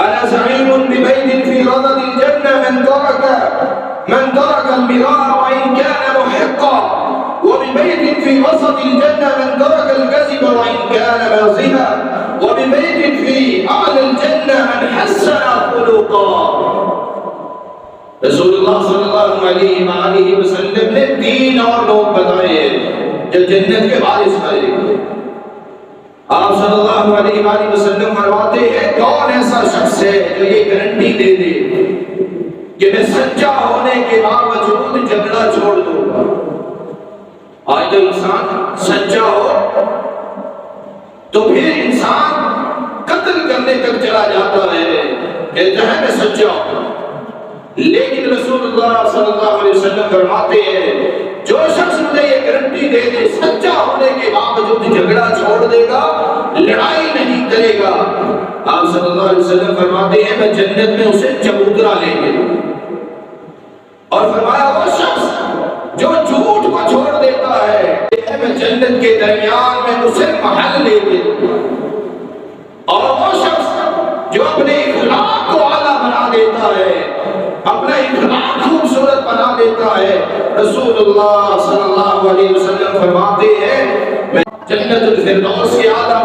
أنا زعيم ببيت في رضد الجنة من ترك المراء وإن كان محقا، وببيت في وسط الجنة من ترك الكذب وإن كان باذلا، وببيت في أعلى الجنة من حسن خلقا۔ رسول اللہ صلی اللہ علیہ وآلہ وسلم نے 3 اور لوگ بتائے جو جنت کے وارث بنے۔ آپ صلی اللہ علیہ وآلہ وسلم فرماتے ہیں کون ایسا شخص ہے جو یہ گارنٹی دے دے کہ میں سچا ہونے کے باوجود جھگڑا چھوڑ دوں گا۔ آج تو انسان سچا ہو تو پھر انسان قتل کرنے تک چلا جاتا ہے، کہتا ہے میں سچا ہوں، لیکن رسول اللہ صلی اللہ علیہ وسلم فرماتے ہیں جو شخص مجھے یہ گارنٹی دے دے سچا ہونے کے باوجود جھگڑا چھوڑ دے گا، لڑائی نہیں کرے گا، آپ صلی اللہ علیہ وسلم فرماتے ہیں میں جنت میں اسے چبوترا لیں گے۔ اور فرمایا وہ شخص جو جھوٹ کو چھوڑ دیتا ہے میں جنت کے درمیان میں اسے محل لے دے، اور وہ شخص جو اپنے اخلاق کو اعلیٰ بنا دیتا ہے، اپنا اخلاق خوبصورت بنا دیتا ہے، رسول اللہ صلی اللہ علیہ وسلم فرماتے ہیں میں جنت الفردوس کے اعلیٰ